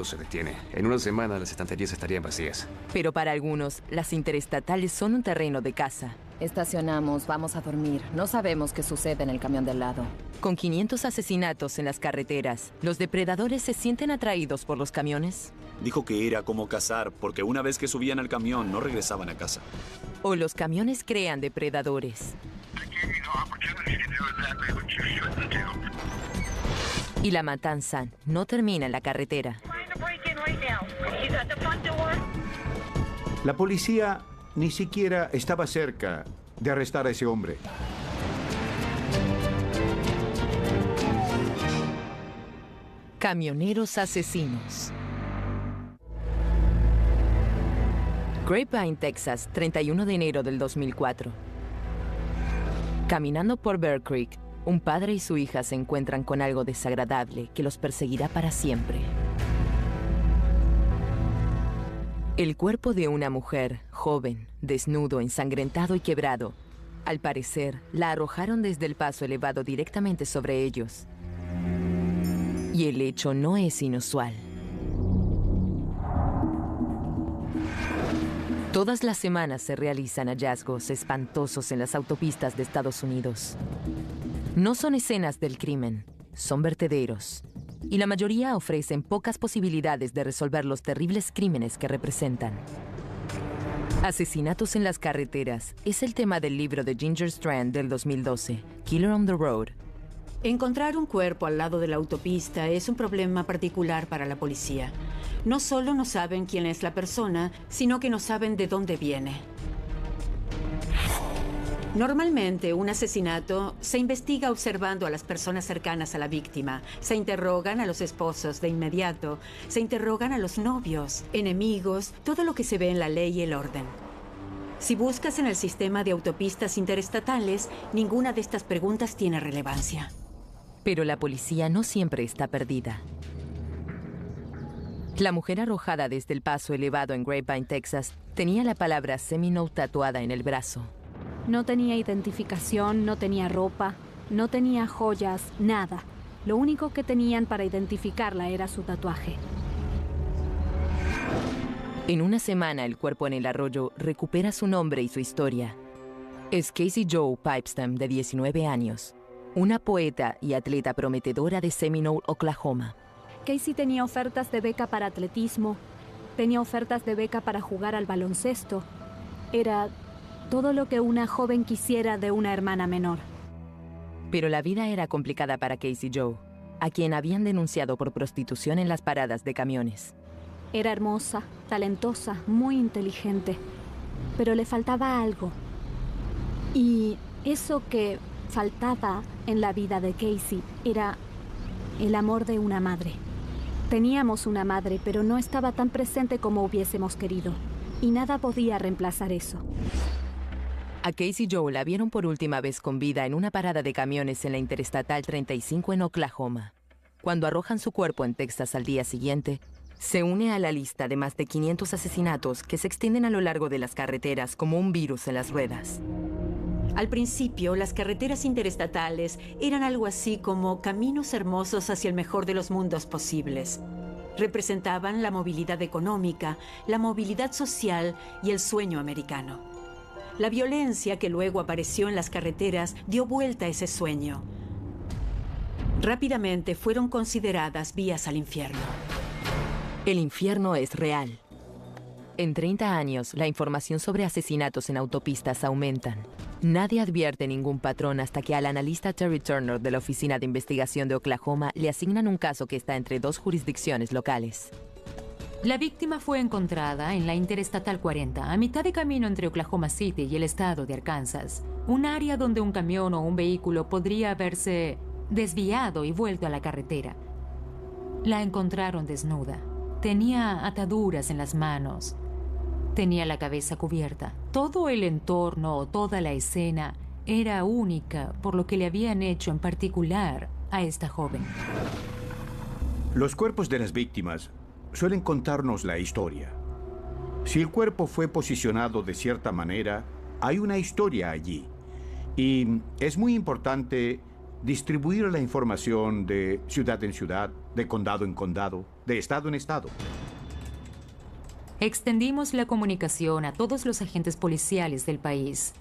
se detiene. En una semana las estanterías estarían vacías. Pero para algunos, las interestatales son un terreno de caza. Estacionamos, vamos a dormir. No sabemos qué sucede en el camión del lado. Con 500 asesinatos en las carreteras, ¿los depredadores se sienten atraídos por los camiones? Dijo que era como cazar, porque una vez que subían al camión no regresaban a casa. ¿O los camiones crean depredadores? Y la matanza no termina en la carretera. La policía ni siquiera estaba cerca de arrestar a ese hombre. Camioneros asesinos. Grapevine, Texas, 31 de enero del 2004. Caminando por Bear Creek, un padre y su hija se encuentran con algo desagradable que los perseguirá para siempre. El cuerpo de una mujer, joven, desnudo, ensangrentado y quebrado. Al parecer, la arrojaron desde el paso elevado directamente sobre ellos. Y el hecho no es inusual. Todas las semanas se realizan hallazgos espantosos en las autopistas de Estados Unidos. No son escenas del crimen, son vertederos. Y la mayoría ofrecen pocas posibilidades de resolver los terribles crímenes que representan. Asesinatos en las carreteras es el tema del libro de Ginger Strand del 2012, Killer on the Road. Encontrar un cuerpo al lado de la autopista es un problema particular para la policía. No solo no saben quién es la persona, sino que no saben de dónde viene. Normalmente, un asesinato se investiga observando a las personas cercanas a la víctima. Se interrogan a los esposos de inmediato, se interrogan a los novios, enemigos, todo lo que se ve en la ley y el orden. Si buscas en el sistema de autopistas interestatales, ninguna de estas preguntas tiene relevancia. Pero la policía no siempre está perdida. La mujer arrojada desde el paso elevado en Grapevine, Texas, tenía la palabra Seminole tatuada en el brazo. No tenía identificación, no tenía ropa, no tenía joyas, nada. Lo único que tenían para identificarla era su tatuaje. En una semana, el cuerpo en el arroyo recupera su nombre y su historia. Es Casey Jo Pipestem, de 19 años, una poeta y atleta prometedora de Seminole, Oklahoma. Casey tenía ofertas de beca para atletismo, tenía ofertas de beca para jugar al baloncesto. Era todo lo que una joven quisiera de una hermana menor. Pero la vida era complicada para Casey Jo, a quien habían denunciado por prostitución en las paradas de camiones. Era hermosa, talentosa, muy inteligente, pero le faltaba algo. Y eso que faltaba en la vida de Casey era el amor de una madre. Teníamos una madre, pero no estaba tan presente como hubiésemos querido. Y nada podía reemplazar eso. A Casey Jo la vieron por última vez con vida en una parada de camiones en la Interestatal 35 en Oklahoma. Cuando arrojan su cuerpo en Texas al día siguiente, se une a la lista de más de 500 asesinatos que se extienden a lo largo de las carreteras como un virus en las ruedas. Al principio, las carreteras interestatales eran algo así como caminos hermosos hacia el mejor de los mundos posibles. Representaban la movilidad económica, la movilidad social y el sueño americano. La violencia que luego apareció en las carreteras dio vuelta a ese sueño. Rápidamente fueron consideradas vías al infierno. El infierno es real. En 30 años, la información sobre asesinatos en autopistas aumentan. Nadie advierte ningún patrón hasta que al analista Terry Turner de la Oficina de Investigación de Oklahoma le asignan un caso que está entre dos jurisdicciones locales. La víctima fue encontrada en la Interestatal 40, a mitad de camino entre Oklahoma City y el estado de Arkansas. Un área donde un camión o un vehículo podría haberse desviado y vuelto a la carretera. La encontraron desnuda. Tenía ataduras en las manos. Tenía la cabeza cubierta. Todo el entorno, toda la escena, era única por lo que le habían hecho en particular a esta joven. Los cuerpos de las víctimas suelen contarnos la historia. Si el cuerpo fue posicionado de cierta manera, hay una historia allí. Y es muy importante distribuir la información de ciudad en ciudad, de condado en condado, de estado en estado. Extendimos la comunicación a todos los agentes policiales del país.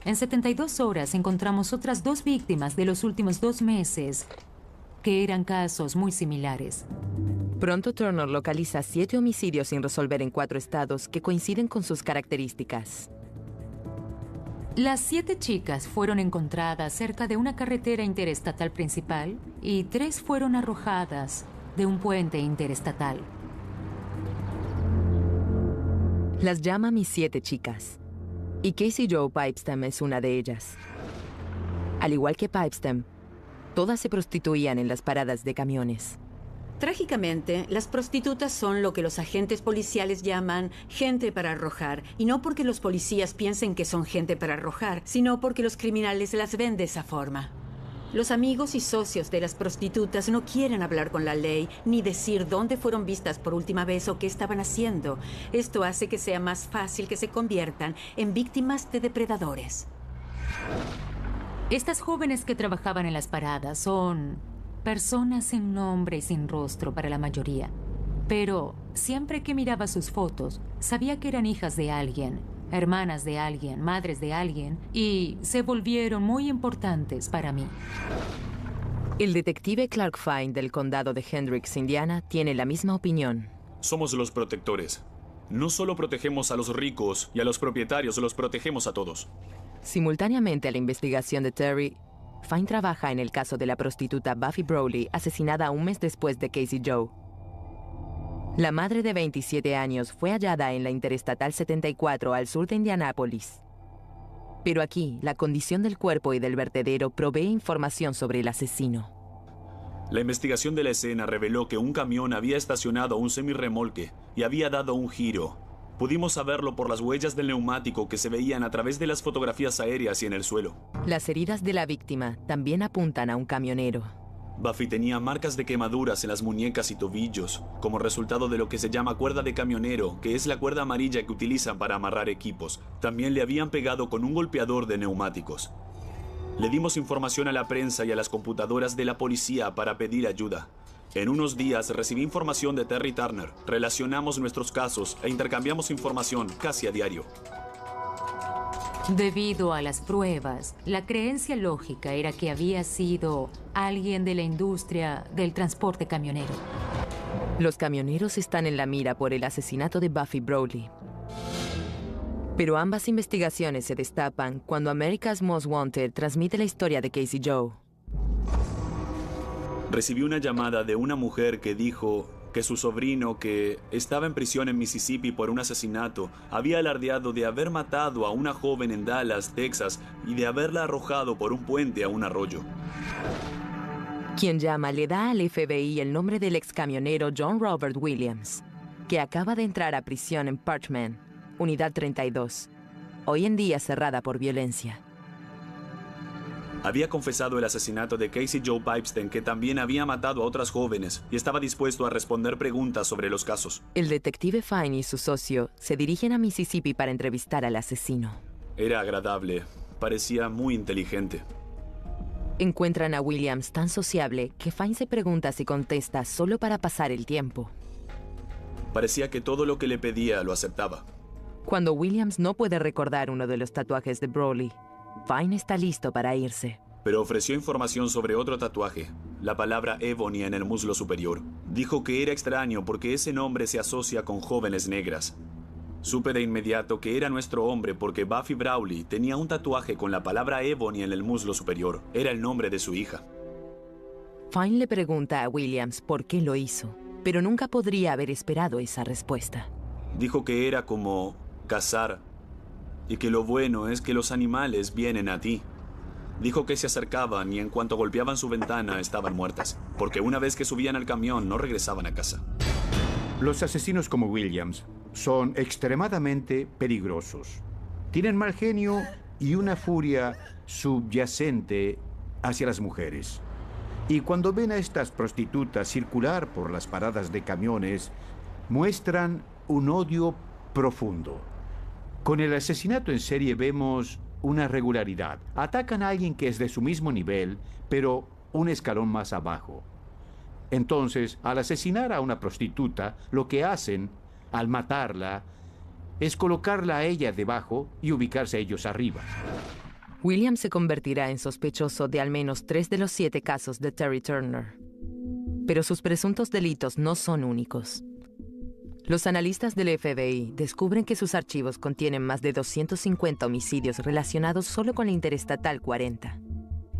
En 72 horas encontramos otras 2 víctimas de los últimos 2 meses, que eran casos muy similares. Pronto Turner localiza 7 homicidios sin resolver en 4 estados que coinciden con sus características. Las 7 chicas fueron encontradas cerca de una carretera interestatal principal y 3 fueron arrojadas de un puente interestatal. Las llama mis 7 chicas, y Casey Jo Pipestem es una de ellas. Al igual que Pipestem, todas se prostituían en las paradas de camiones. Trágicamente, las prostitutas son lo que los agentes policiales llaman gente para arrojar, y no porque los policías piensen que son gente para arrojar, sino porque los criminales las ven de esa forma. Los amigos y socios de las prostitutas no quieren hablar con la ley ni decir dónde fueron vistas por última vez o qué estaban haciendo. Esto hace que sea más fácil que se conviertan en víctimas de depredadores. Estas jóvenes que trabajaban en las paradas son personas sin nombre y sin rostro para la mayoría. Pero siempre que miraba sus fotos, sabía que eran hijas de alguien, hermanas de alguien, madres de alguien, y se volvieron muy importantes para mí. El detective Clark Fine del condado de Hendricks, Indiana, tiene la misma opinión. Somos los protectores. No solo protegemos a los ricos y a los propietarios, los protegemos a todos. Simultáneamente a la investigación de Terry, Fine trabaja en el caso de la prostituta Buffy Brawley, asesinada un mes después de Casey Jo. La madre de 27 años fue hallada en la Interestatal 74 al sur de Indianápolis. Pero aquí, la condición del cuerpo y del vertedero provee información sobre el asesino. La investigación de la escena reveló que un camión había estacionado un semirremolque y había dado un giro. Pudimos saberlo por las huellas del neumático que se veían a través de las fotografías aéreas y en el suelo. Las heridas de la víctima también apuntan a un camionero. Buffy tenía marcas de quemaduras en las muñecas y tobillos, como resultado de lo que se llama cuerda de camionero, que es la cuerda amarilla que utilizan para amarrar equipos. También le habían pegado con un golpeador de neumáticos. Le dimos información a la prensa y a las computadoras de la policía para pedir ayuda. En unos días recibí información de Terry Turner. Relacionamos nuestros casos e intercambiamos información casi a diario. Debido a las pruebas, la creencia lógica era que había sido alguien de la industria del transporte camionero. Los camioneros están en la mira por el asesinato de Buffy Brawley. Pero ambas investigaciones se destapan cuando America's Most Wanted transmite la historia de Casey Jo. Recibí una llamada de una mujer que dijo que su sobrino, que estaba en prisión en Mississippi por un asesinato, había alardeado de haber matado a una joven en Dallas, Texas, y de haberla arrojado por un puente a un arroyo. Quien llama le da al FBI el nombre del ex camionero John Robert Williams, que acaba de entrar a prisión en Parchman, Unidad 32, hoy en día cerrada por violencia. Había confesado el asesinato de Casey Jo Pipestem, que también había matado a otras jóvenes, y estaba dispuesto a responder preguntas sobre los casos. El detective Fine y su socio se dirigen a Mississippi para entrevistar al asesino. Era agradable. Parecía muy inteligente. Encuentran a Williams tan sociable que Fine se pregunta si contesta solo para pasar el tiempo. Parecía que todo lo que le pedía lo aceptaba. Cuando Williams no puede recordar uno de los tatuajes de Brawley, Fine está listo para irse. Pero ofreció información sobre otro tatuaje, la palabra Ebony en el muslo superior. Dijo que era extraño porque ese nombre se asocia con jóvenes negras. Supe de inmediato que era nuestro hombre porque Buffy Brawley tenía un tatuaje con la palabra Ebony en el muslo superior. Era el nombre de su hija. Fine le pregunta a Williams por qué lo hizo, pero nunca podría haber esperado esa respuesta. Dijo que era como cazar, y que lo bueno es que los animales vienen a ti. Dijo que se acercaban y en cuanto golpeaban su ventana estaban muertas, porque una vez que subían al camión no regresaban a casa. Los asesinos como Williams son extremadamente peligrosos. Tienen mal genio y una furia subyacente hacia las mujeres. Y cuando ven a estas prostitutas circular por las paradas de camiones, muestran un odio profundo. Con el asesinato en serie vemos una regularidad. Atacan a alguien que es de su mismo nivel, pero un escalón más abajo. Entonces, al asesinar a una prostituta, lo que hacen, al matarla, es colocarla a ella debajo y ubicarse a ellos arriba. Williams se convertirá en sospechoso de al menos 3 de los 7 casos de Terry Turner. Pero sus presuntos delitos no son únicos. Los analistas del FBI descubren que sus archivos contienen más de 250 homicidios relacionados solo con la Interestatal 40.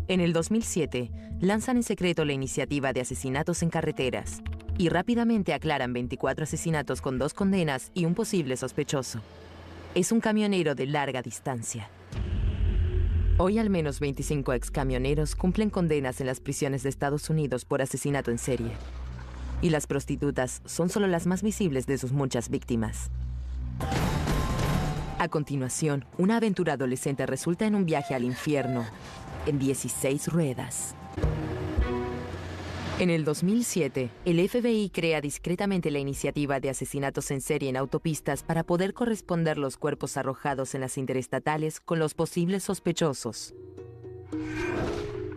En el 2007, lanzan en secreto la iniciativa de asesinatos en carreteras y rápidamente aclaran 24 asesinatos con 2 condenas y un posible sospechoso. Es un camionero de larga distancia. Hoy al menos 25 ex camioneros cumplen condenas en las prisiones de Estados Unidos por asesinato en serie. Y las prostitutas son solo las más visibles de sus muchas víctimas. A continuación, una aventura adolescente resulta en un viaje al infierno en 16 ruedas. En el 2007, el FBI crea discretamente la iniciativa de asesinatos en serie en autopistas para poder corresponder los cuerpos arrojados en las interestatales con los posibles sospechosos.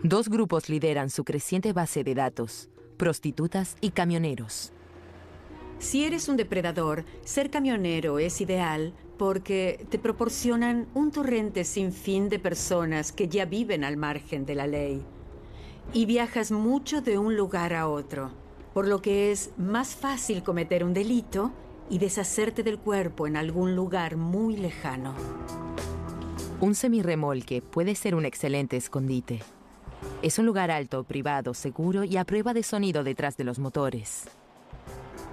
2 grupos lideran su creciente base de datos: prostitutas y camioneros. Si eres un depredador, ser camionero es ideal porque te proporcionan un torrente sin fin de personas que ya viven al margen de la ley. Y viajas mucho de un lugar a otro, por lo que es más fácil cometer un delito y deshacerte del cuerpo en algún lugar muy lejano. Un semirremolque puede ser un excelente escondite. Es un lugar alto, privado, seguro y a prueba de sonido detrás de los motores.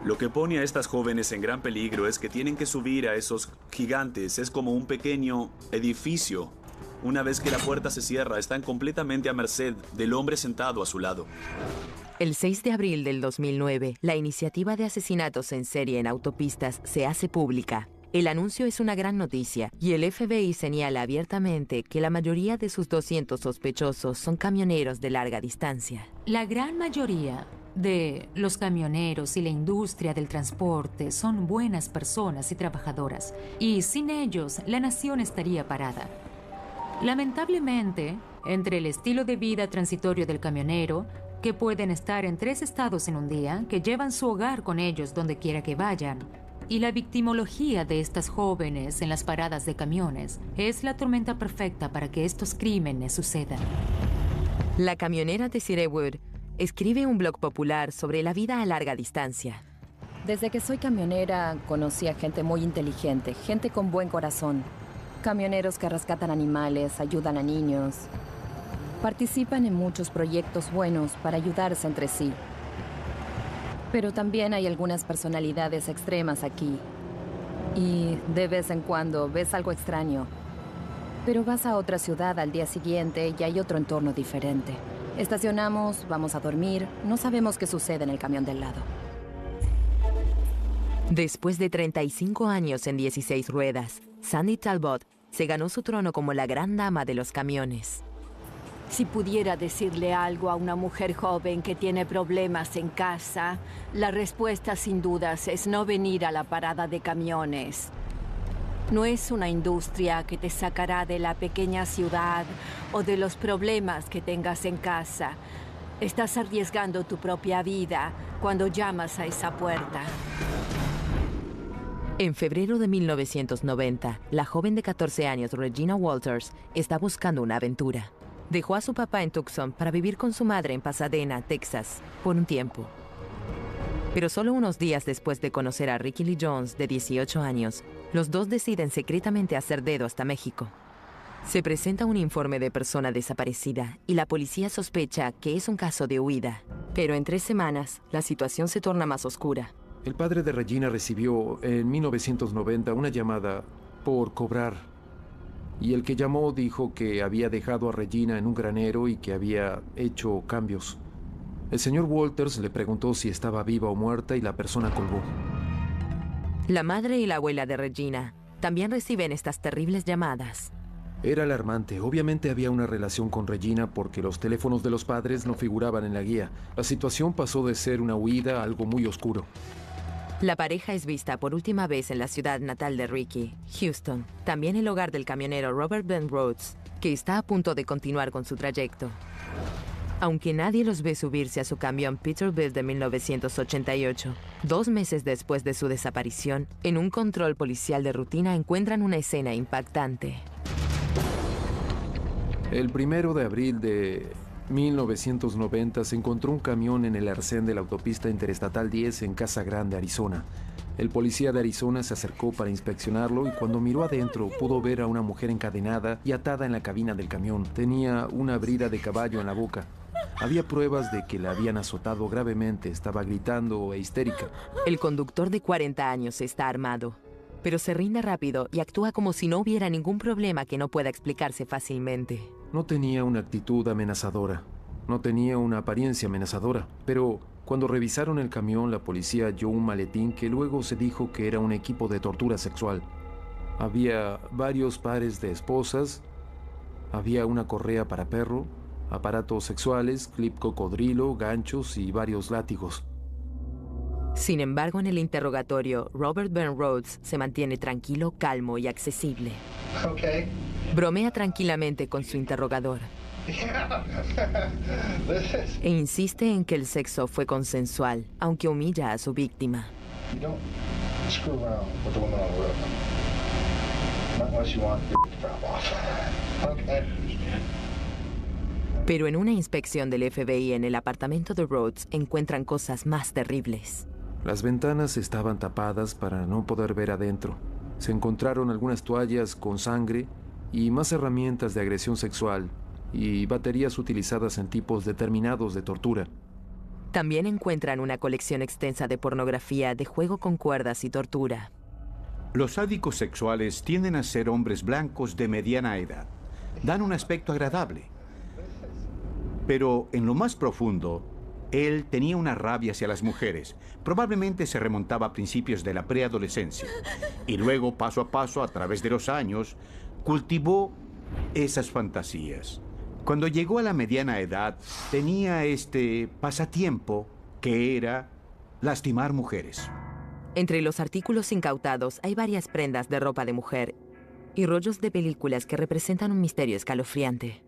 Lo que pone a estas jóvenes en gran peligro es que tienen que subir a esos gigantes. Es como un pequeño edificio. Una vez que la puerta se cierra, están completamente a merced del hombre sentado a su lado. El 6 de abril del 2009, la iniciativa de asesinatos en serie en autopistas se hace pública. El anuncio es una gran noticia y el FBI señala abiertamente que la mayoría de sus 200 sospechosos son camioneros de larga distancia. La gran mayoría de los camioneros y la industria del transporte son buenas personas y trabajadoras, y sin ellos la nación estaría parada. Lamentablemente, entre el estilo de vida transitorio del camionero, que pueden estar en 3 estados en un día, que llevan su hogar con ellos donde quiera que vayan, y la victimología de estas jóvenes en las paradas de camiones, es la tormenta perfecta para que estos crímenes sucedan. La camionera Desiree Wood escribe un blog popular sobre la vida a larga distancia. Desde que soy camionera, conocí a gente muy inteligente, gente con buen corazón. Camioneros que rescatan animales, ayudan a niños. Participan en muchos proyectos buenos para ayudarse entre sí. Pero también hay algunas personalidades extremas aquí. Y de vez en cuando ves algo extraño. Pero vas a otra ciudad al día siguiente y hay otro entorno diferente. Estacionamos, vamos a dormir, no sabemos qué sucede en el camión del lado. Después de 35 años en 16 ruedas, Sandy Talbot se ganó su trono como la gran dama de los camiones. Si pudiera decirle algo a una mujer joven que tiene problemas en casa, la respuesta sin dudas es no venir a la parada de camiones. No es una industria que te sacará de la pequeña ciudad o de los problemas que tengas en casa. Estás arriesgando tu propia vida cuando llamas a esa puerta. En febrero de 1990, la joven de 14 años Regina Walters está buscando una aventura. Dejó a su papá en Tucson para vivir con su madre en Pasadena, Texas, por un tiempo. Pero solo unos días después de conocer a Ricky Lee Jones, de 18 años, los dos deciden secretamente hacer dedo hasta México. Se presenta un informe de persona desaparecida y la policía sospecha que es un caso de huida. Pero en 3 semanas, la situación se torna más oscura. El padre de Regina recibió en 1990 una llamada por cobrar. Y el que llamó dijo que había dejado a Regina en un granero y que había hecho cambios. El señor Walters le preguntó si estaba viva o muerta y la persona colgó. La madre y la abuela de Regina también reciben estas terribles llamadas. Era alarmante. Obviamente había una relación con Regina porque los teléfonos de los padres no figuraban en la guía. La situación pasó de ser una huida a algo muy oscuro. La pareja es vista por última vez en la ciudad natal de Ricky, Houston, también el hogar del camionero Robert Ben Rhodes, que está a punto de continuar con su trayecto. Aunque nadie los ve subirse a su camión Peterbilt de 1988, 2 meses después de su desaparición, en un control policial de rutina encuentran una escena impactante. El 1 de abril de 1990 se encontró un camión en el arcén de la autopista Interestatal 10 en Casa Grande, Arizona. El policía de Arizona se acercó para inspeccionarlo y cuando miró adentro pudo ver a una mujer encadenada y atada en la cabina del camión. Tenía una brida de caballo en la boca. Había pruebas de que la habían azotado gravemente, estaba gritando e histérica. El conductor de 40 años está armado, pero se rinde rápido y actúa como si no hubiera ningún problema que no pueda explicarse fácilmente. No tenía una actitud amenazadora, no tenía una apariencia amenazadora, pero cuando revisaron el camión, la policía halló un maletín que luego se dijo que era un equipo de tortura sexual. Había varios pares de esposas, había una correa para perro, aparatos sexuales, clip cocodrilo, ganchos y varios látigos. Sin embargo, en el interrogatorio, Robert Ben Rhodes se mantiene tranquilo, calmo y accesible. Okay. Bromea tranquilamente con su interrogador. E insiste en que el sexo fue consensual, aunque humilla a su víctima. Pero en una inspección del FBI en el apartamento de Rhodes encuentran cosas más terribles. Las ventanas estaban tapadas para no poder ver adentro. Se encontraron algunas toallas con sangre y más herramientas de agresión sexual y baterías utilizadas en tipos determinados de tortura. También encuentran una colección extensa de pornografía, de juego con cuerdas y tortura. Los sádicos sexuales tienden a ser hombres blancos de mediana edad. Dan un aspecto agradable. Pero en lo más profundo, él tenía una rabia hacia las mujeres. Probablemente se remontaba a principios de la preadolescencia. Y luego, paso a paso, a través de los años, cultivó esas fantasías. Cuando llegó a la mediana edad, tenía este pasatiempo que era lastimar mujeres. Entre los artículos incautados hay varias prendas de ropa de mujer y rollos de películas que representan un misterio escalofriante.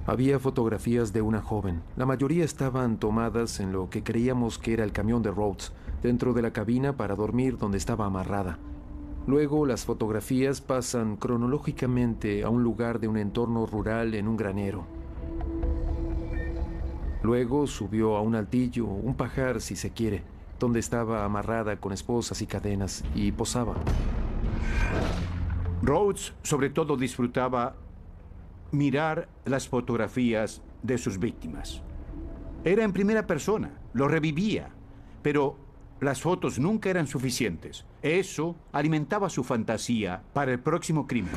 Había fotografías de una joven. La mayoría estaban tomadas en lo que creíamos que era el camión de Rhodes, dentro de la cabina para dormir donde estaba amarrada. Luego, las fotografías pasan cronológicamente a un lugar de un entorno rural en un granero. Luego subió a un altillo, un pajar si se quiere, donde estaba amarrada con esposas y cadenas y posaba. Rhodes, sobre todo, disfrutaba mirar las fotografías de sus víctimas. Era en primera persona, lo revivía, pero las fotos nunca eran suficientes. Eso alimentaba su fantasía para el próximo crimen.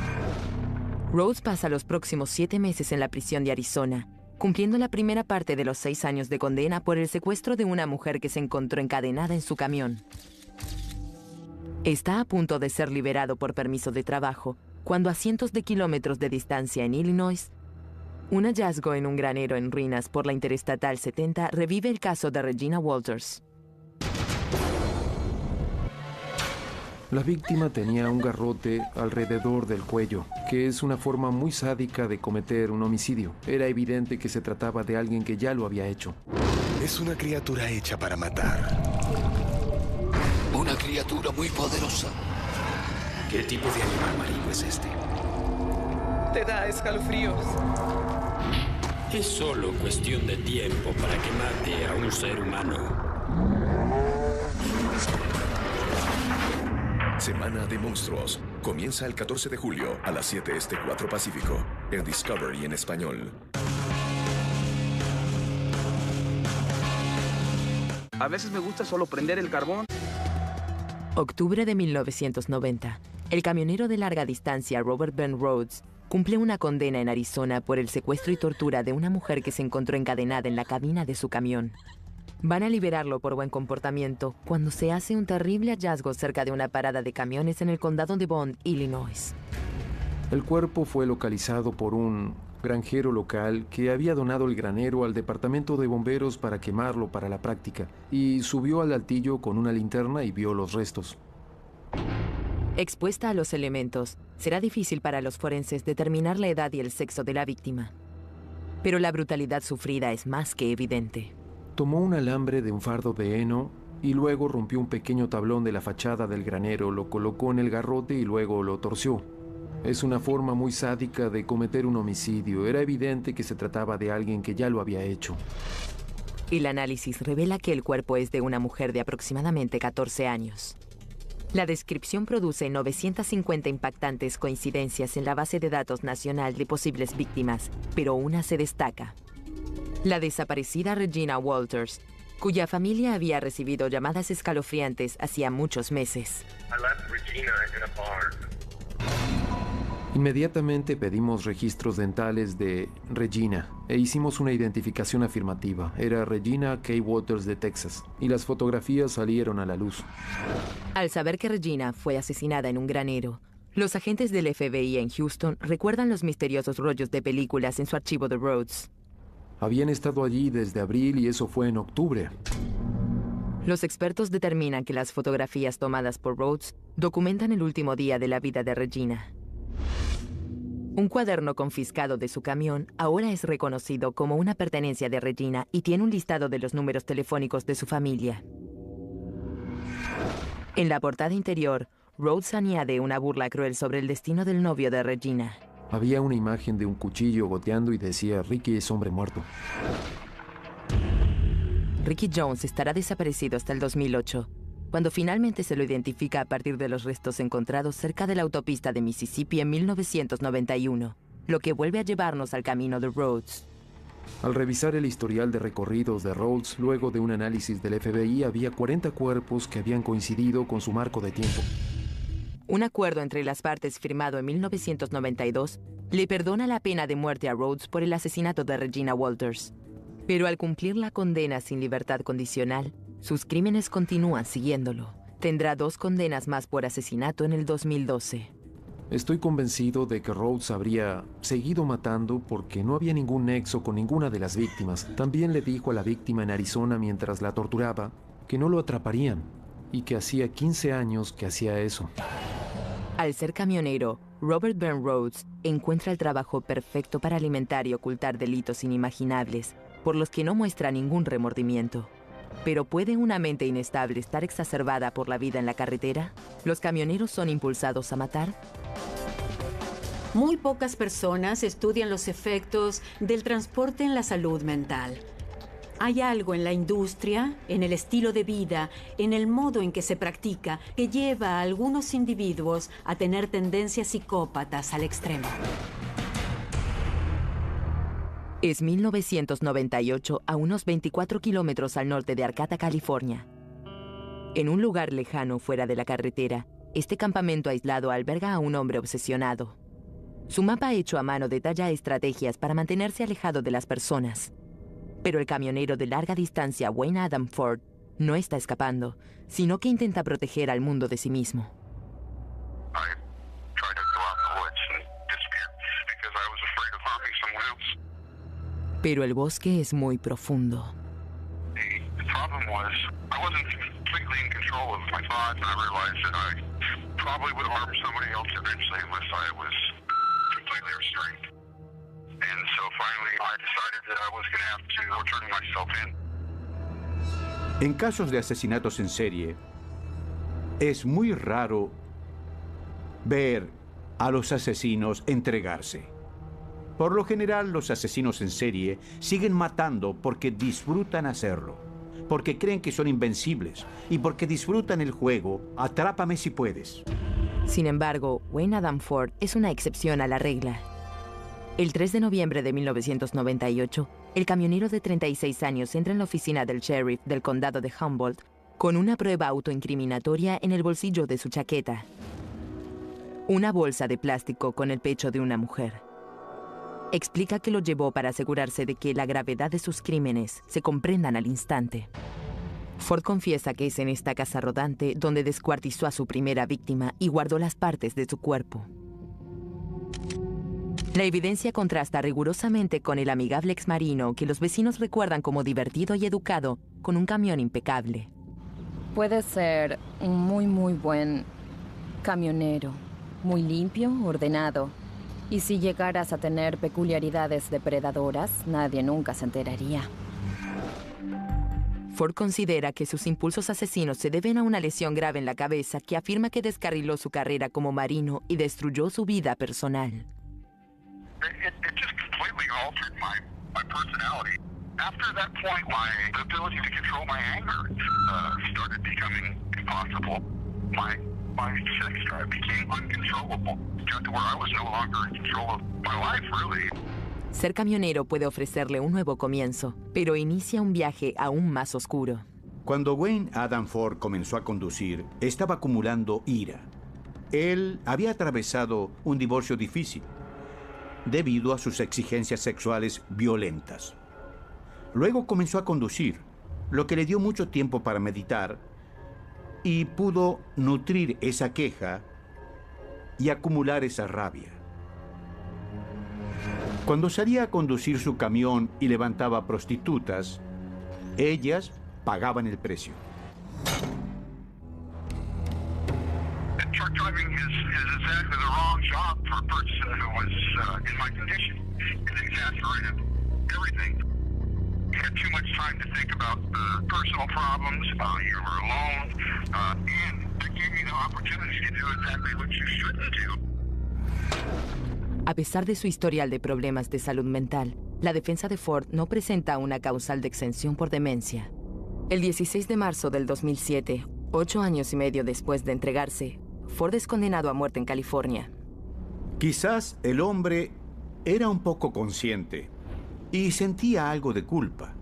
Rhodes pasa los próximos 7 meses en la prisión de Arizona, cumpliendo la primera parte de los 6 años de condena por el secuestro de una mujer que se encontró encadenada en su camión. Está a punto de ser liberado por permiso de trabajo, cuando a cientos de kilómetros de distancia en Illinois, un hallazgo en un granero en ruinas por la Interestatal 70 revive el caso de Regina Walters. La víctima tenía un garrote alrededor del cuello, que es una forma muy sádica de cometer un homicidio. Era evidente que se trataba de alguien que ya lo había hecho. Es una criatura hecha para matar. Una criatura muy poderosa. ¿Qué tipo de animal marino es este? Te da escalofríos. Es solo cuestión de tiempo para que mate a un ser humano. Semana de Monstruos. Comienza el 14 de julio a las 7 este 4 Pacífico. En Discovery en español. A veces me gusta solo prender el carbón. Octubre de 1990. El camionero de larga distancia Robert Ben Rhodes cumple una condena en Arizona por el secuestro y tortura de una mujer que se encontró encadenada en la cabina de su camión. Van a liberarlo por buen comportamiento cuando se hace un terrible hallazgo cerca de una parada de camiones en el condado de Bond, Illinois. El cuerpo fue localizado por un granjero local que había donado el granero al departamento de bomberos para quemarlo para la práctica y subió al altillo con una linterna y vio los restos. Expuesta a los elementos, será difícil para los forenses determinar la edad y el sexo de la víctima. Pero la brutalidad sufrida es más que evidente. Tomó un alambre de un fardo de heno y luego rompió un pequeño tablón de la fachada del granero, lo colocó en el garrote y luego lo torció. Es una forma muy sádica de cometer un homicidio. Era evidente que se trataba de alguien que ya lo había hecho. El análisis revela que el cuerpo es de una mujer de aproximadamente 14 años. La descripción produce 950 impactantes coincidencias en la base de datos nacional de posibles víctimas, pero una se destaca. La desaparecida Regina Walters, cuya familia había recibido llamadas escalofriantes hacía muchos meses. Inmediatamente pedimos registros dentales de Regina e hicimos una identificación afirmativa. Era Regina K. Walters de Texas y las fotografías salieron a la luz. Al saber que Regina fue asesinada en un granero, los agentes del FBI en Houston recuerdan los misteriosos rollos de películas en su archivo de Rhodes. Habían estado allí desde abril y eso fue en octubre. Los expertos determinan que las fotografías tomadas por Rhodes documentan el último día de la vida de Regina. Un cuaderno confiscado de su camión ahora es reconocido como una pertenencia de Regina y tiene un listado de los números telefónicos de su familia. En la portada interior, Rhodes añade una burla cruel sobre el destino del novio de Regina. Había una imagen de un cuchillo goteando y decía: Ricky es hombre muerto. Ricky Jones estará desaparecido hasta el 2008, cuando finalmente se lo identifica a partir de los restos encontrados cerca de la autopista de Mississippi en 1991, lo que vuelve a llevarnos al camino de Rhodes. Al revisar el historial de recorridos de Rhodes, luego de un análisis del FBI, había 40 cuerpos que habían coincidido con su marco de tiempo. Un acuerdo entre las partes firmado en 1992 le perdona la pena de muerte a Rhodes por el asesinato de Regina Walters. Pero al cumplir la condena sin libertad condicional, sus crímenes continúan siguiéndolo. Tendrá 2 condenas más por asesinato en el 2012. Estoy convencido de que Rhodes habría seguido matando porque no había ningún nexo con ninguna de las víctimas. También le dijo a la víctima en Arizona mientras la torturaba que no lo atraparían y que hacía 15 años que hacía eso. Al ser camionero, Robert Byrne Rhodes encuentra el trabajo perfecto para alimentar y ocultar delitos inimaginables, por los que no muestra ningún remordimiento. ¿Pero puede una mente inestable estar exacerbada por la vida en la carretera? ¿Los camioneros son impulsados a matar? Muy pocas personas estudian los efectos del transporte en la salud mental. Hay algo en la industria, en el estilo de vida, en el modo en que se practica, que lleva a algunos individuos a tener tendencias psicópatas al extremo. Es 1998 a unos 24 kilómetros al norte de Arcata, California. En un lugar lejano fuera de la carretera, este campamento aislado alberga a un hombre obsesionado. Su mapa hecho a mano detalla estrategias para mantenerse alejado de las personas. Pero el camionero de larga distancia Wayne Adam Ford no está escapando, sino que intenta proteger al mundo de sí mismo. Pero el bosque es muy profundo. En casos de asesinatos en serie, es muy raro ver a los asesinos entregarse. Por lo general, los asesinos en serie siguen matando porque disfrutan hacerlo, porque creen que son invencibles y porque disfrutan el juego Atrápame si puedes. Sin embargo, Wayne Adam Ford es una excepción a la regla. El 3 de noviembre de 1998, el camionero de 36 años entra en la oficina del sheriff del condado de Humboldt con una prueba autoincriminatoria en el bolsillo de su chaqueta. Una bolsa de plástico con el pecho de una mujer. Explica que lo llevó para asegurarse de que la gravedad de sus crímenes se comprendan al instante. Ford confiesa que es en esta casa rodante donde descuartizó a su primera víctima y guardó las partes de su cuerpo. La evidencia contrasta rigurosamente con el amigable exmarino que los vecinos recuerdan como divertido y educado, con un camión impecable. Puede ser un muy buen camionero, muy limpio, ordenado. Y si llegaras a tener peculiaridades depredadoras, nadie nunca se enteraría. Ford considera que sus impulsos asesinos se deben a una lesión grave en la cabeza que afirma que descarriló su carrera como marino y destruyó su vida personal. It just completely altered my personality. After that point, my ability to control my anger started becoming impossible. My sex drive became uncontrollable. Got to where I was no longer in control of my life, really. Ser camionero puede ofrecerle un nuevo comienzo, pero inicia un viaje aún más oscuro. Cuando Wayne Adam Ford comenzó a conducir, estaba acumulando ira. Él había atravesado un divorcio difícil debido a sus exigencias sexuales violentas. Luego comenzó a conducir, lo que le dio mucho tiempo para meditar y pudo nutrir esa queja y acumular esa rabia. Cuando salía a conducir su camión y levantaba prostitutas, ellas pagaban el precio. Truck driving is exactly the wrong job for a person who was in my condition. It exasperated everything. You had too much time to think about personal problems. You were alone, and it gave me the opportunity to do exactly what you shouldn't do. A pesar de su historial de problemas de salud mental, la defensa de Ford no presenta una causal de exención por demencia. El 16 de marzo del 2007, 8 años y medio después de entregarse, Ford es condenado a muerte en California. Quizás el hombre era un poco consciente y sentía algo de culpa.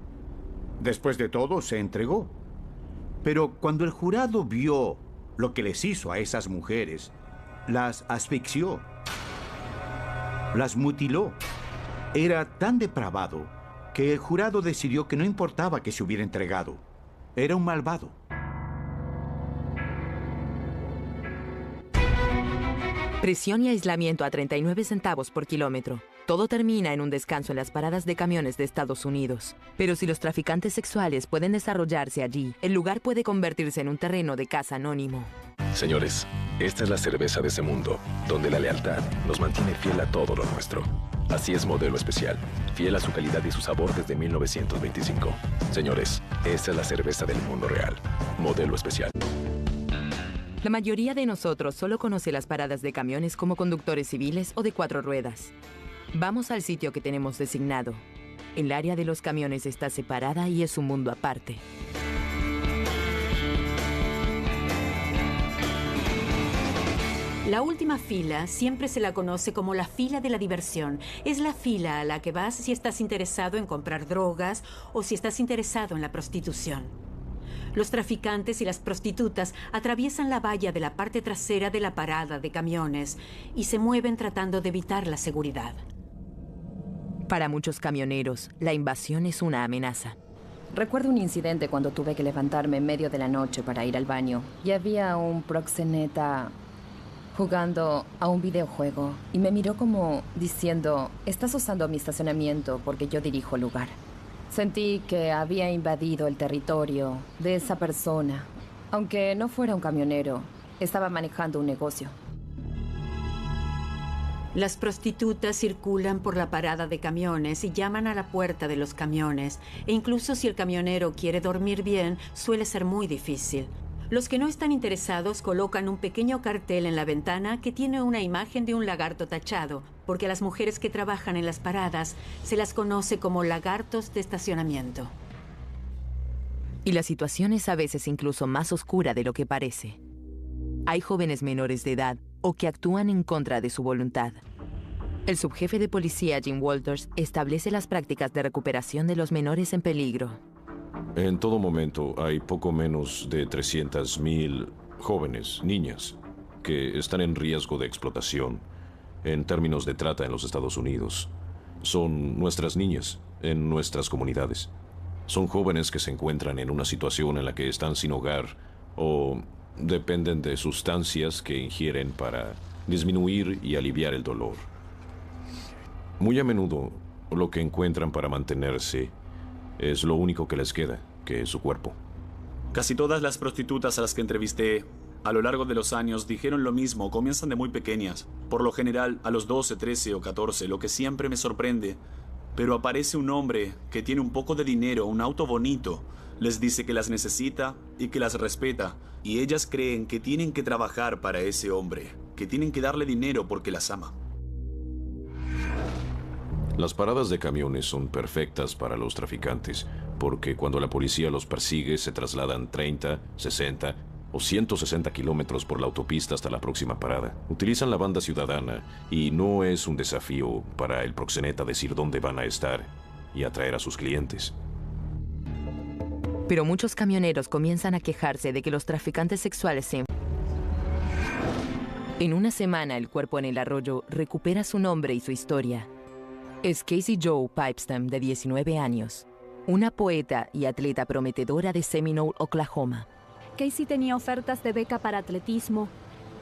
Después de todo, se entregó. Pero cuando el jurado vio lo que les hizo a esas mujeres, las asfixió, las mutiló. Era tan depravado que el jurado decidió que no importaba que se hubiera entregado. Era un malvado. Presión y aislamiento a 39 centavos por kilómetro. Todo termina en un descanso en las paradas de camiones de Estados Unidos. Pero si los traficantes sexuales pueden desarrollarse allí, el lugar puede convertirse en un terreno de caza anónimo. Señores, esta es la cerveza de ese mundo, donde la lealtad nos mantiene fiel a todo lo nuestro. Así es Modelo Especial, fiel a su calidad y su sabor desde 1925. Señores, esta es la cerveza del mundo real. Modelo Especial. La mayoría de nosotros solo conoce las paradas de camiones como conductores civiles o de 4 ruedas. Vamos al sitio que tenemos designado. El área de los camiones está separada y es un mundo aparte. La última fila siempre se la conoce como la fila de la diversión. Es la fila a la que vas si estás interesado en comprar drogas o si estás interesado en la prostitución. Los traficantes y las prostitutas atraviesan la valla de la parte trasera de la parada de camiones y se mueven tratando de evitar la seguridad. Para muchos camioneros, la invasión es una amenaza. Recuerdo un incidente cuando tuve que levantarme en medio de la noche para ir al baño y había un proxeneta jugando a un videojuego y me miró como diciendo, estás usando mi estacionamiento porque yo dirijo el lugar. Sentí que había invadido el territorio de esa persona. Aunque no fuera un camionero, estaba manejando un negocio. Las prostitutas circulan por la parada de camiones y llaman a la puerta de los camiones. E incluso si el camionero quiere dormir bien, suele ser muy difícil. Los que no están interesados colocan un pequeño cartel en la ventana que tiene una imagen de un lagarto tachado, porque a las mujeres que trabajan en las paradas se las conoce como lagartos de estacionamiento. Y la situación es a veces incluso más oscura de lo que parece. Hay jóvenes menores de edad o que actúan en contra de su voluntad. El subjefe de policía, Jim Walters, establece las prácticas de recuperación de los menores en peligro. En todo momento hay poco menos de 300,000 jóvenes, niñas, que están en riesgo de explotación en términos de trata en los Estados Unidos. Son nuestras niñas en nuestras comunidades. Son jóvenes que se encuentran en una situación en la que están sin hogar o dependen de sustancias que ingieren para disminuir y aliviar el dolor. Muy a menudo, lo que encuentran para mantenerse es lo único que les queda, que es su cuerpo. Casi todas las prostitutas a las que entrevisté A lo largo de los años dijeron lo mismo, comienzan de muy pequeñas. Por lo general, a los 12, 13 o 14, lo que siempre me sorprende. Pero aparece un hombre que tiene un poco de dinero, un auto bonito. Les dice que las necesita y que las respeta. Y ellas creen que tienen que trabajar para ese hombre, que tienen que darle dinero porque las ama. Las paradas de camiones son perfectas para los traficantes, porque cuando la policía los persigue se trasladan 30, 60 o 160 kilómetros por la autopista hasta la próxima parada. Utilizan la banda ciudadana y no es un desafío para el proxeneta decir dónde van a estar y atraer a sus clientes. Pero muchos camioneros comienzan a quejarse de que los traficantes sexuales se... En una semana, el cuerpo en el arroyo recupera su nombre y su historia. Es Casey Jo Pipestem, de 19 años, una poeta y atleta prometedora de Seminole, Oklahoma. Casey tenía ofertas de beca para atletismo,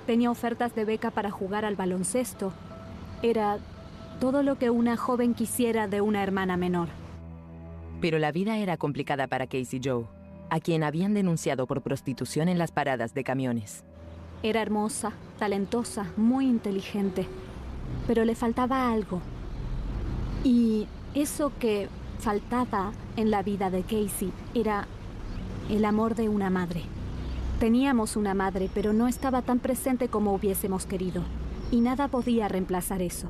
tenía ofertas de beca para jugar al baloncesto. Era todo lo que una joven quisiera de una hermana menor. Pero la vida era complicada para Casey Jo, a quien habían denunciado por prostitución en las paradas de camiones. Era hermosa, talentosa, muy inteligente, pero le faltaba algo. Y eso que faltaba en la vida de Casey era el amor de una madre. Teníamos una madre, pero no estaba tan presente como hubiésemos querido. Y nada podía reemplazar eso.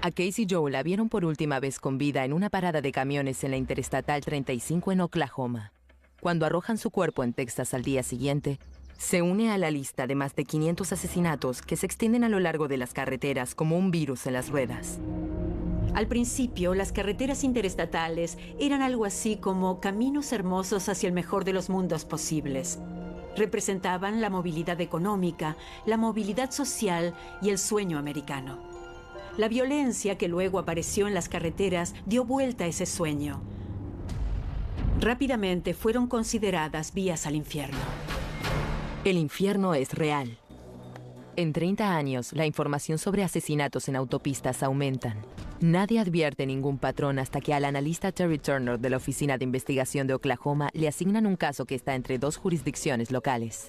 A Casey Jo la vieron por última vez con vida en una parada de camiones en la Interestatal 35 en Oklahoma. Cuando arrojan su cuerpo en Texas al día siguiente, se une a la lista de más de 500 asesinatos que se extienden a lo largo de las carreteras como un virus en las ruedas. Al principio, las carreteras interestatales eran algo así como caminos hermosos hacia el mejor de los mundos posibles. Representaban la movilidad económica, la movilidad social y el sueño americano. La violencia que luego apareció en las carreteras dio vuelta a ese sueño. Rápidamente fueron consideradas vías al infierno. El infierno es real. En 30 años, la información sobre asesinatos en autopistas aumentan. Nadie advierte ningún patrón hasta que al analista Terry Turner de la Oficina de Investigación de Oklahoma le asignan un caso que está entre dos jurisdicciones locales.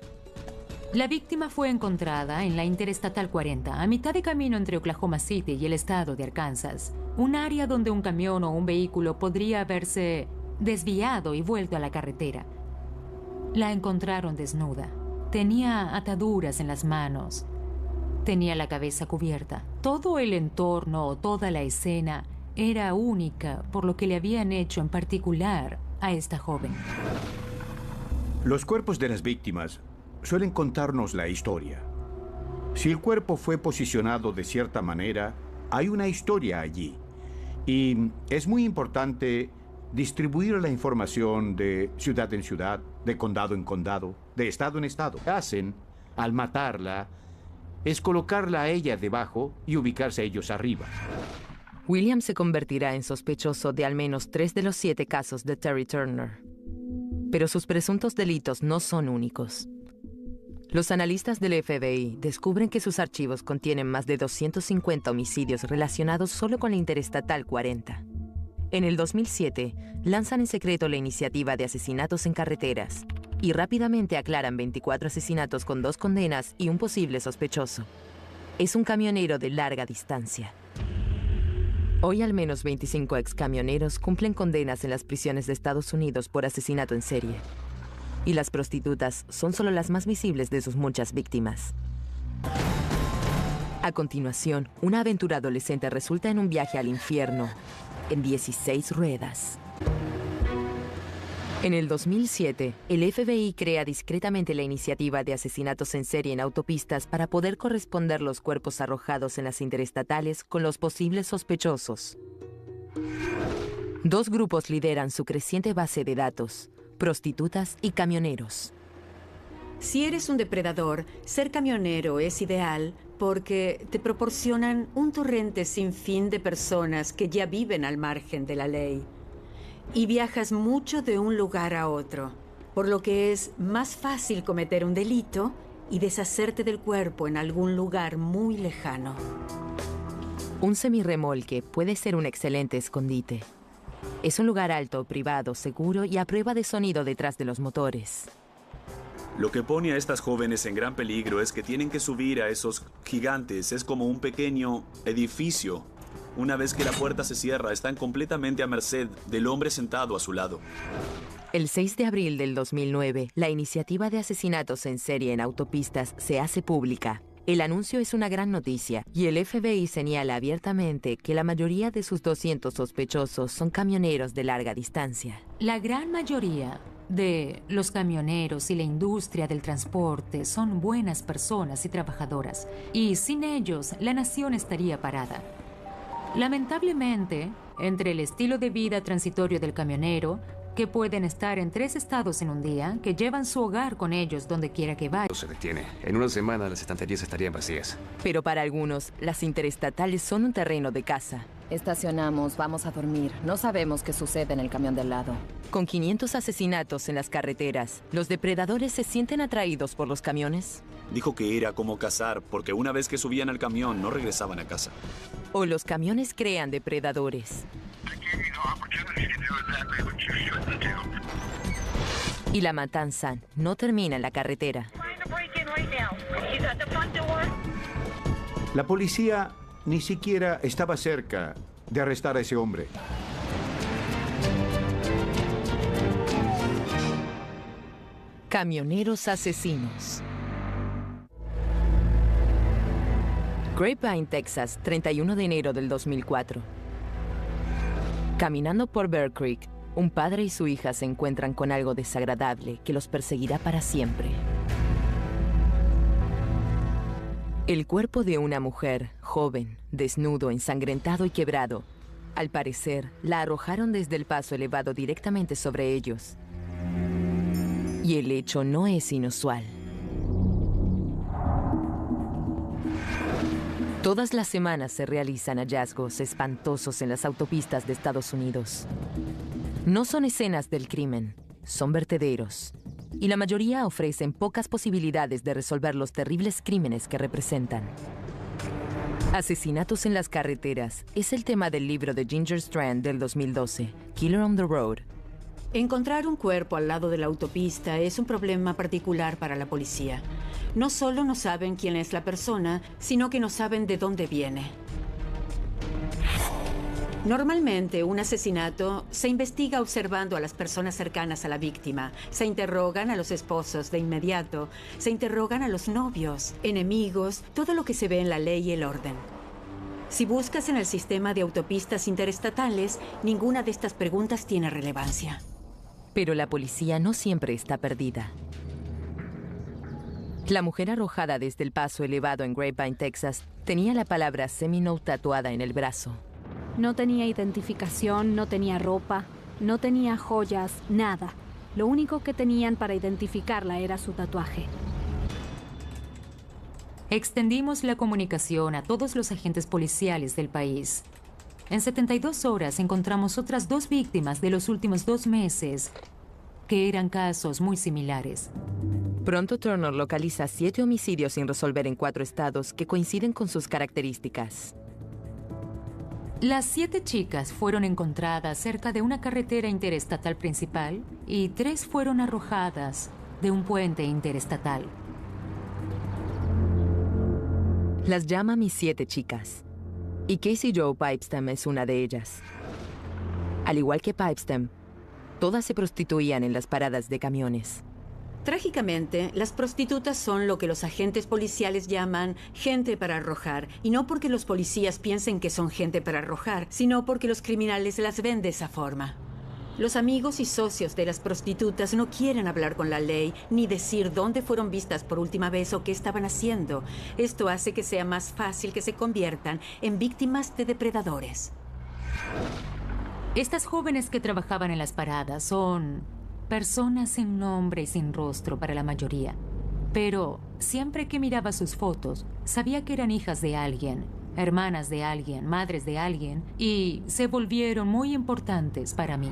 La víctima fue encontrada en la Interestatal 40, a mitad de camino entre Oklahoma City y el estado de Arkansas, un área donde un camión o un vehículo podría haberse desviado y vuelto a la carretera. La encontraron desnuda. Tenía ataduras en las manos. Tenía la cabeza cubierta. Todo el entorno, toda la escena, era única por lo que le habían hecho en particular a esta joven. Los cuerpos de las víctimas suelen contarnos la historia. Si el cuerpo fue posicionado de cierta manera, hay una historia allí. Y es muy importante distribuir la información de ciudad en ciudad, de condado en condado, de estado en estado. Lo que hacen al matarla es colocarla a ella debajo y ubicarse a ellos arriba. William se convertirá en sospechoso de al menos 3 de los 7 casos de Terry Turner. Pero sus presuntos delitos no son únicos. Los analistas del FBI descubren que sus archivos contienen más de 250 homicidios relacionados solo con la Interestatal 40. En el 2007, lanzan en secreto la iniciativa de asesinatos en carreteras y rápidamente aclaran 24 asesinatos con 2 condenas y un posible sospechoso. Es un camionero de larga distancia. Hoy al menos 25 excamioneros cumplen condenas en las prisiones de Estados Unidos por asesinato en serie. Y las prostitutas son solo las más visibles de sus muchas víctimas. A continuación, una aventura adolescente resulta en un viaje al infierno en 16 ruedas. En el 2007, el FBI crea discretamente la iniciativa de asesinatos en serie en autopistas para poder corresponder los cuerpos arrojados en las interestatales con los posibles sospechosos. 2 grupos lideran su creciente base de datos: prostitutas y camioneros. Si eres un depredador, ser camionero es ideal porque te proporcionan un torrente sin fin de personas que ya viven al margen de la ley. Y viajas mucho de un lugar a otro, por lo que es más fácil cometer un delito y deshacerte del cuerpo en algún lugar muy lejano. Un semirremolque puede ser un excelente escondite. Es un lugar alto, privado, seguro y a prueba de sonido detrás de los motores. Lo que pone a estas jóvenes en gran peligro es que tienen que subir a esos gigantes. Es como un pequeño edificio. Una vez que la puerta se cierra, están completamente a merced del hombre sentado a su lado. El 6 de abril del 2009, la iniciativa de asesinatos en serie en autopistas se hace pública. El anuncio es una gran noticia y el FBI señala abiertamente que la mayoría de sus 200 sospechosos son camioneros de larga distancia. La gran mayoría de los camioneros y la industria del transporte son buenas personas y trabajadoras, y sin ellos la nación estaría parada. Lamentablemente, entre el estilo de vida transitorio del camionero, que pueden estar en 3 estados en un día, que llevan su hogar con ellos donde quiera que vayan. Se detiene. En una semana las estanterías estarían vacías. Pero para algunos, las interestatales son un terreno de caza. Estacionamos, vamos a dormir. No sabemos qué sucede en el camión del lado. Con 500 asesinatos en las carreteras, ¿los depredadores se sienten atraídos por los camiones? Dijo que era como cazar, porque una vez que subían al camión no regresaban a casa. ¿O los camiones crean depredadores? Y la matanza no termina en la carretera. La policía ni siquiera estaba cerca de arrestar a ese hombre. Camioneros asesinos. Grapevine, Texas, 31 de enero del 2004. Caminando por Bear Creek, un padre y su hija se encuentran con algo desagradable que los perseguirá para siempre. El cuerpo de una mujer, joven, desnudo, ensangrentado y quebrado. Al parecer, la arrojaron desde el paso elevado directamente sobre ellos. Y el hecho no es inusual. Todas las semanas se realizan hallazgos espantosos en las autopistas de Estados Unidos. No son escenas del crimen, son vertederos. Y la mayoría ofrecen pocas posibilidades de resolver los terribles crímenes que representan. Asesinatos en las carreteras es el tema del libro de Ginger Strand del 2012, Killer on the Road. Encontrar un cuerpo al lado de la autopista es un problema particular para la policía. No solo no saben quién es la persona, sino que no saben de dónde viene. Normalmente, un asesinato se investiga observando a las personas cercanas a la víctima. Se interrogan a los esposos de inmediato. Se interrogan a los novios, enemigos, todo lo que se ve en la ley y el orden. Si buscas en el sistema de autopistas interestatales, ninguna de estas preguntas tiene relevancia. Pero la policía no siempre está perdida. La mujer arrojada desde el paso elevado en Grapevine, Texas, tenía la palabra Seminole tatuada en el brazo. No tenía identificación, no tenía ropa, no tenía joyas, nada. Lo único que tenían para identificarla era su tatuaje. Extendimos la comunicación a todos los agentes policiales del país. En 72 horas encontramos otras 2 víctimas de los últimos 2 meses, que eran casos muy similares. Pronto Turner localiza 7 homicidios sin resolver en 4 estados que coinciden con sus características. Las 7 chicas fueron encontradas cerca de una carretera interestatal principal y 3 fueron arrojadas de un puente interestatal. Las llama mis 7 chicas. Y Casey Jo Pipestem es una de ellas. Al igual que Pipestem, todas se prostituían en las paradas de camiones. Trágicamente, las prostitutas son lo que los agentes policiales llaman gente para arrojar, y no porque los policías piensen que son gente para arrojar, sino porque los criminales las ven de esa forma. Los amigos y socios de las prostitutas no quieren hablar con la ley ni decir dónde fueron vistas por última vez o qué estaban haciendo. Esto hace que sea más fácil que se conviertan en víctimas de depredadores. Estas jóvenes que trabajaban en las paradas son personas sin nombre y sin rostro para la mayoría. Pero siempre que miraba sus fotos, sabía que eran hijas de alguien, hermanas de alguien, madres de alguien, y se volvieron muy importantes para mí.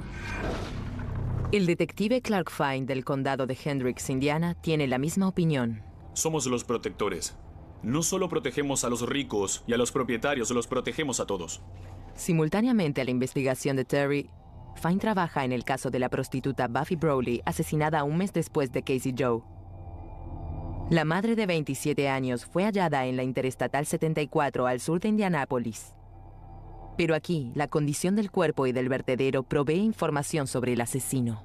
El detective Clark Fine del condado de Hendricks, Indiana, tiene la misma opinión. Somos los protectores. No solo protegemos a los ricos y a los propietarios, los protegemos a todos. Simultáneamente a la investigación de Terry, Fine trabaja en el caso de la prostituta Buffy Browley, asesinada un mes después de Casey Jo. La madre de 27 años fue hallada en la Interestatal 74 al sur de Indianápolis. Pero aquí, la condición del cuerpo y del vertedero provee información sobre el asesino.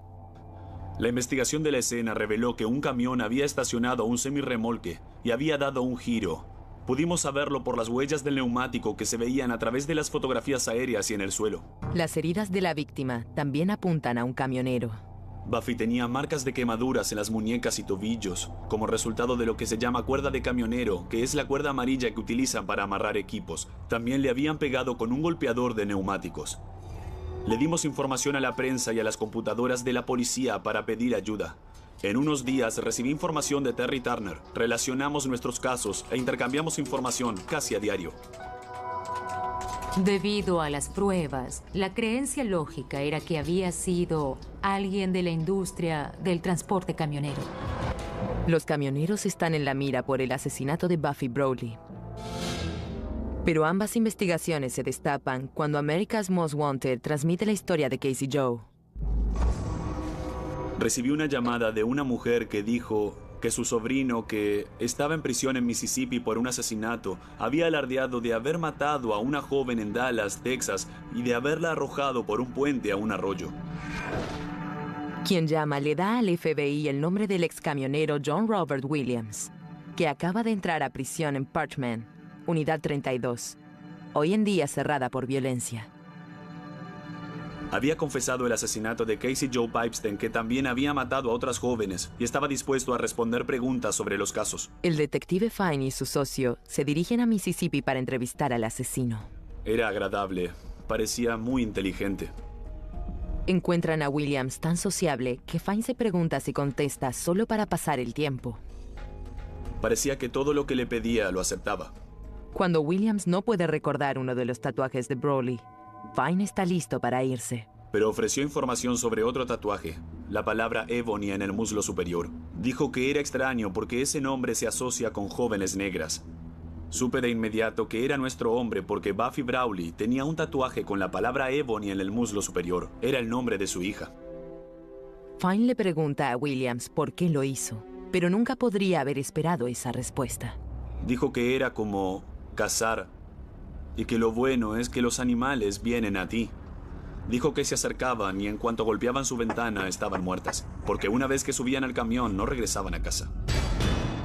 La investigación de la escena reveló que un camión había estacionado un semirremolque y había dado un giro. Pudimos saberlo por las huellas del neumático que se veían a través de las fotografías aéreas y en el suelo. Las heridas de la víctima también apuntan a un camionero. Buffy tenía marcas de quemaduras en las muñecas y tobillos, como resultado de lo que se llama cuerda de camionero, que es la cuerda amarilla que utilizan para amarrar equipos. También le habían pegado con un golpeador de neumáticos. Le dimos información a la prensa y a las computadoras de la policía para pedir ayuda. En unos días recibí información de Terry Turner. Relacionamos nuestros casos e intercambiamos información casi a diario. Debido a las pruebas, la creencia lógica era que había sido alguien de la industria del transporte camionero. Los camioneros están en la mira por el asesinato de Buffy Brawley. Pero ambas investigaciones se destapan cuando America's Most Wanted transmite la historia de Casey Joe. Recibí una llamada de una mujer que dijo que su sobrino, que estaba en prisión en Mississippi por un asesinato, había alardeado de haber matado a una joven en Dallas, Texas, y de haberla arrojado por un puente a un arroyo. Quien llama le da al FBI el nombre del ex camionero John Robert Williams, que acaba de entrar a prisión en Parchman, Unidad 32, hoy en día cerrada por violencia. Había confesado el asesinato de Casey Joe Pipestein, que también había matado a otras jóvenes, y estaba dispuesto a responder preguntas sobre los casos. El detective Fine y su socio se dirigen a Mississippi para entrevistar al asesino. Era agradable, parecía muy inteligente. Encuentran a Williams tan sociable que Fine se pregunta si contesta solo para pasar el tiempo. Parecía que todo lo que le pedía lo aceptaba. Cuando Williams no puede recordar uno de los tatuajes de Brawley, Fine está listo para irse. Pero ofreció información sobre otro tatuaje, la palabra Ebony en el muslo superior. Dijo que era extraño porque ese nombre se asocia con jóvenes negras. Supe de inmediato que era nuestro hombre porque Buffy Brawley tenía un tatuaje con la palabra Ebony en el muslo superior. Era el nombre de su hija. Fine le pregunta a Williams por qué lo hizo, pero nunca podría haber esperado esa respuesta. Dijo que era como cazar, y que lo bueno es que los animales vienen a ti. Dijo que se acercaban y en cuanto golpeaban su ventana estaban muertas, porque una vez que subían al camión no regresaban a casa.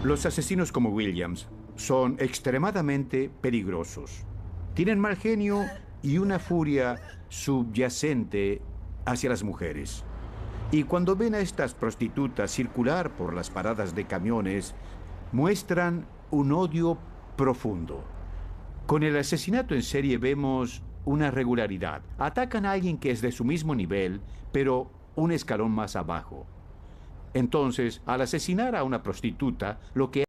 Los asesinos como Williams son extremadamente peligrosos. Tienen mal genio y una furia subyacente hacia las mujeres. Y cuando ven a estas prostitutas circular por las paradas de camiones, muestran un odio profundo. Con el asesinato en serie vemos una regularidad. Atacan a alguien que es de su mismo nivel, pero un escalón más abajo. Entonces, al asesinar a una prostituta, lo que